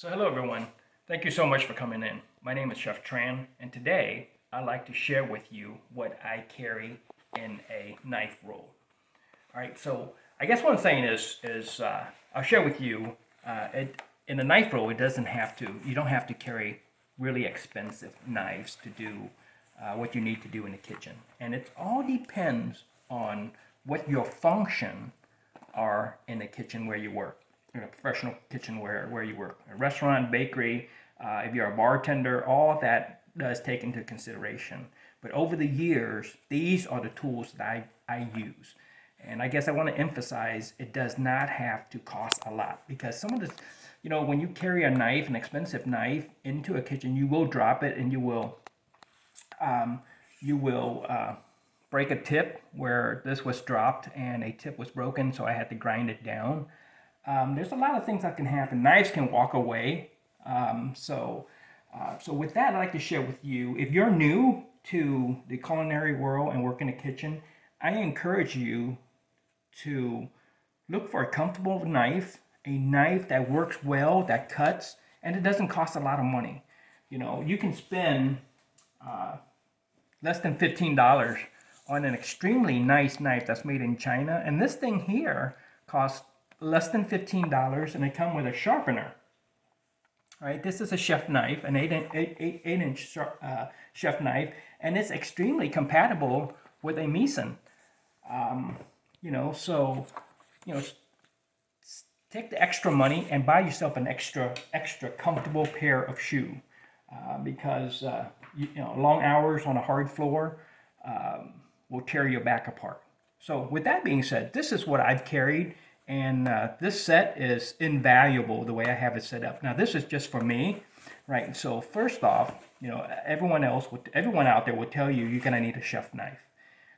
So hello everyone. Thank you so much for coming in. My name is Chef Tran, and today I'd like to share with you what I carry in a knife roll. All right, so I guess what I'm saying is I'll share with you. In a knife roll, you don't have to carry really expensive knives to do what you need to do in the kitchen, and it all depends on what your function are in the kitchen where you work, in a professional kitchen where you work, a restaurant, bakery, if you're a bartender, all of that does take into consideration. But over the years, these are the tools that I use. And I guess I want to emphasize it does not have to cost a lot, because some of this, when you carry a knife, an expensive knife, into a kitchen, you will drop it and you will break a tip where this was dropped and a tip was broken, so I had to grind it down. There's a lot of things that can happen. Knives can walk away. So with that, I'd like to share with you, if you're new to the culinary world and work in the kitchen, I encourage you to look for a comfortable knife, a knife that works well, that cuts, and it doesn't cost a lot of money. You can spend less than $15 on an extremely nice knife that's made in China, and this thing here costs less than $15, and it comes with a sharpener. All right, this is a chef knife, an 8-inch chef knife, and it's extremely compatible with a Mason. So take the extra money and buy yourself an extra comfortable pair of shoe, because long hours on a hard floor will tear your back apart. So with that being said, this is what I've carried, and this set is invaluable the way I have it set up. Now this is just for me, right? So first off, everyone out there will tell you you're gonna need a chef knife,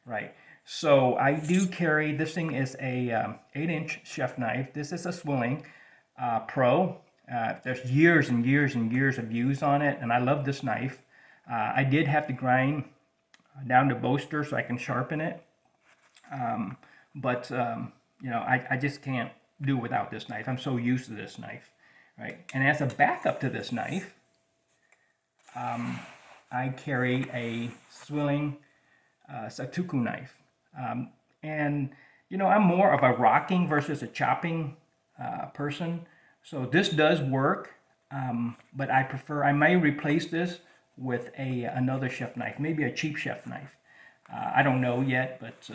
right? So I do carry, this thing is a 8-inch chef knife. This is a Swilling Pro. There's years and years and years of use on it, and I love this knife. I did have to grind down to Boaster so I can sharpen it. But I just can't do without this knife. I'm so used to this knife, right? And as a backup to this knife, I carry a Swilling Satuku knife. I'm more of a rocking versus a chopping person. So this does work, but I may replace this with another chef knife, maybe a cheap chef knife. I don't know yet, but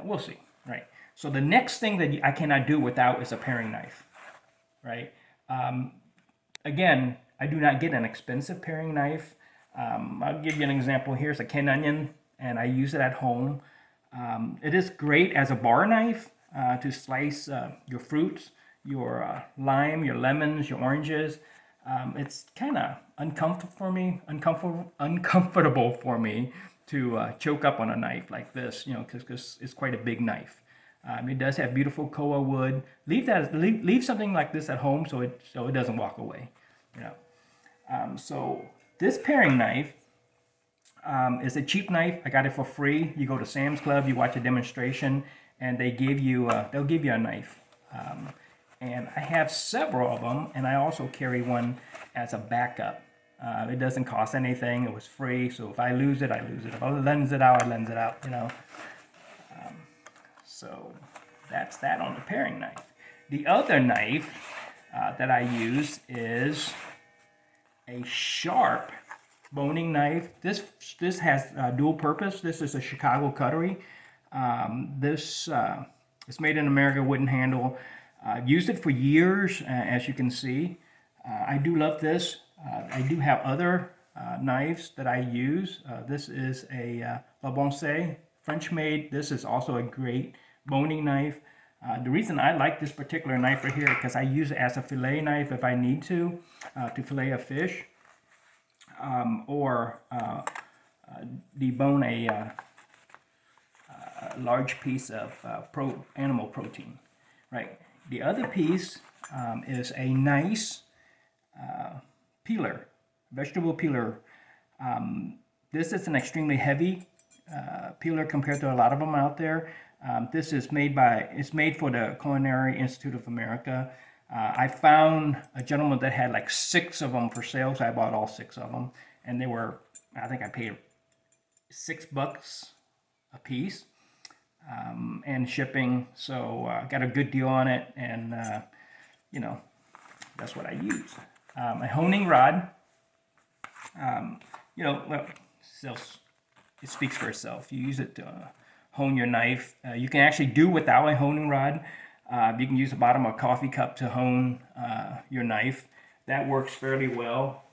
we'll see, right? So the next thing that I cannot do without is a paring knife, right? Again, I do not get an expensive paring knife. I'll give you an example. Here's a canned onion, and I use it at home. It is great as a bar knife to slice your fruits, your lime, your lemons, your oranges. It's kind of uncomfortable for me to choke up on a knife like this, because it's quite a big knife. It does have beautiful koa wood. Leave something like this at home so it doesn't walk away. So this paring knife is a cheap knife. I got it for free. You go to Sam's Club, you watch a demonstration, and they'll give you a knife. And I have several of them, and I also carry one as a backup. It doesn't cost anything. It was free, so if I lose it, I lose it. If I lens it out, I lens it out. So that's that on the paring knife. The other knife that I use is a sharp boning knife. This has dual purpose. This is a Chicago Cutlery. This is made in America, wooden handle. I've used it for years, as you can see. I do love this. I do have other knives that I use. This is a La Bonce, French made. This is also a great boning knife. The reason I like this particular knife right here, because I use it as a fillet knife if I need to fillet a fish, or debone a large piece of animal protein, right? The other piece is a nice peeler, vegetable peeler. This is an extremely heavy peeler compared to a lot of them out there. This is made for the Culinary Institute of America. I found a gentleman that had like 6 of them for sale, so I bought all 6 of them, and they were, I think I paid $6 a piece, and shipping. So got a good deal on it, and you know, that's what I use. A honing rod. You know, well, it speaks for itself. You use it to hone your knife. You can actually do without a honing rod. You can use the bottom of a coffee cup to hone your knife. That works fairly well.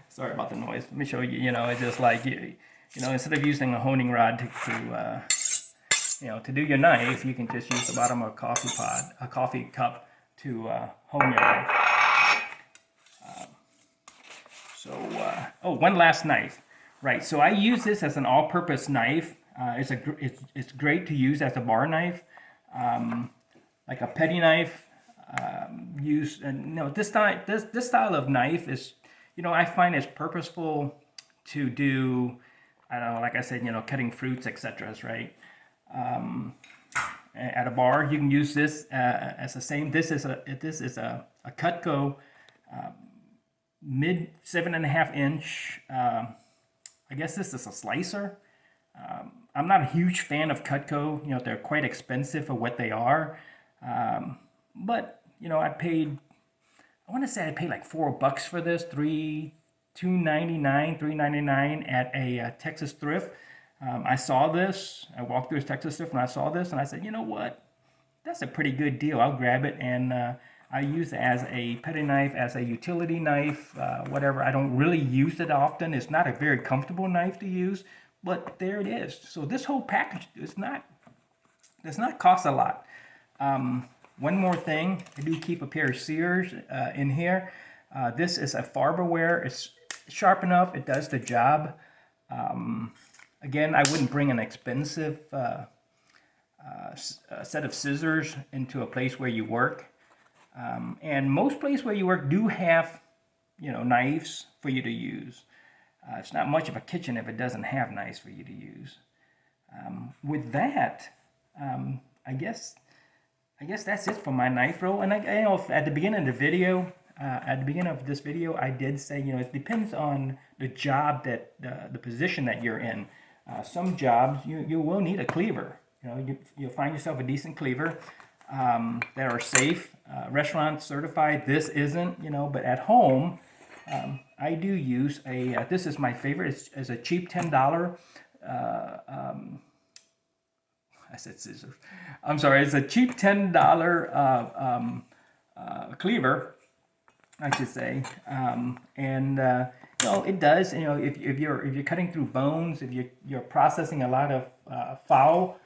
Sorry about the noise. Let me show you. You know, it's just like you know, instead of using a honing rod to do your knife, you can just use the bottom of a coffee cup to hone your knife. Oh, one last knife. Right, so I use this as an all-purpose knife. It's great to use as a bar knife, like a petty knife. This style of knife is, I find it's purposeful to do. I don't know, like I said, cutting fruits, etc. Right. At a bar, you can use this as the same. This is a Cutco mid 7.5 inch. I guess this is a slicer. I'm not a huge fan of Cutco. They're quite expensive for what they are. But I want to say I paid like $4 for this, $3.99 at a Texas thrift. I saw this. I walked through a Texas thrift and I saw this and I said, you know what? That's a pretty good deal. I'll grab it, and I use it as a petty knife, as a utility knife, whatever. I don't really use it often. It's not a very comfortable knife to use, but there it is. So this whole package does not cost a lot. One more thing, I do keep a pair of shears in here. This is a Farberware. It's sharp enough. It does the job. Again, I wouldn't bring an expensive set of scissors into a place where you work. And most places where you work do have, knives for you to use. It's not much of a kitchen if it doesn't have knives for you to use. With that, I guess that's it for my knife roll. And at the beginning of this video, I did say, it depends on the job that the position that you're in. Some jobs you will need a cleaver. You'll find yourself a decent cleaver that are safe, restaurant certified. This isn't, but at home, I do use this is my favorite. It's a cheap $10. I said scissors. I'm sorry. It's a cheap $10 cleaver, I should say, and it does. If you're cutting through bones, if you're processing a lot of fowl,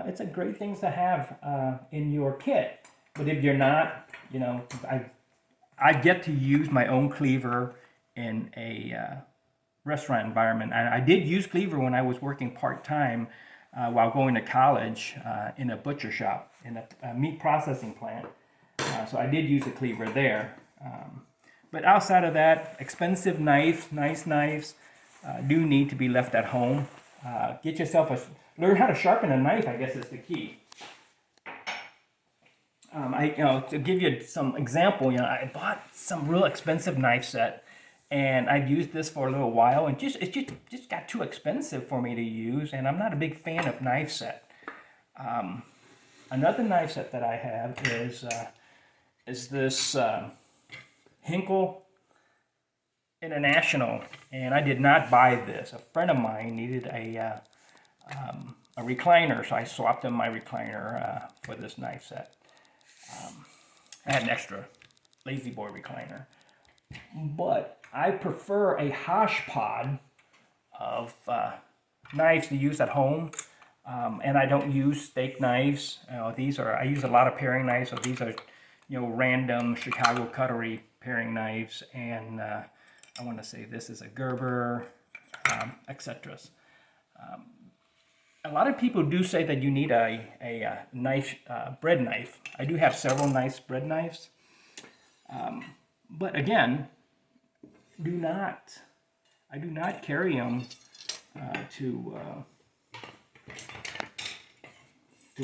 it's a great thing to have in your kit. But if you're not, I get to use my own cleaver in a restaurant environment. I did use cleaver when I was working part-time while going to college in a butcher shop, in a meat processing plant. So I did use a cleaver there. But outside of that, expensive knives, nice knives, do need to be left at home. Get yourself learn how to sharpen a knife, I guess, is the key. To give you some example, I bought some real expensive knife set, and I've used this for a little while, and it just got too expensive for me to use, and I'm not a big fan of knife set. Another knife set that I have is this Hinkle International, and I did not buy this. A friend of mine needed a recliner, so I swapped him my recliner for this knife set. I had an extra Lazy Boy recliner, but I prefer a hodgepodge of knives to use at home, and I don't use steak knives. I use a lot of paring knives, so these are random Chicago cutlery paring knives, and I want to say this is a Gerber, etc. A lot of people do say that you need a nice bread knife. I do have several nice bread knives, but again, I do not carry them to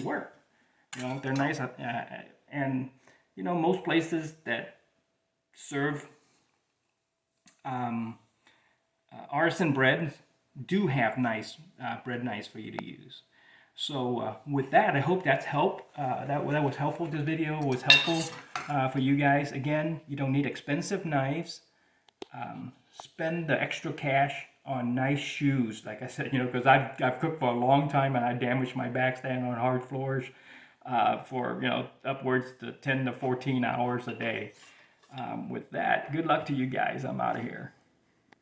work. You know, they're nice, and you know, most places that serve artisan bread do have nice bread knives for you to use. So with that, I hope that's helped. That was helpful. This video was helpful for you guys. Again, you don't need expensive knives. Spend the extra cash on nice shoes. Like I said, you know, because I've cooked for a long time and I damaged my back standing on hard floors for, you know, upwards to 10 to 14 hours a day. With that, good luck to you guys. I'm out of here.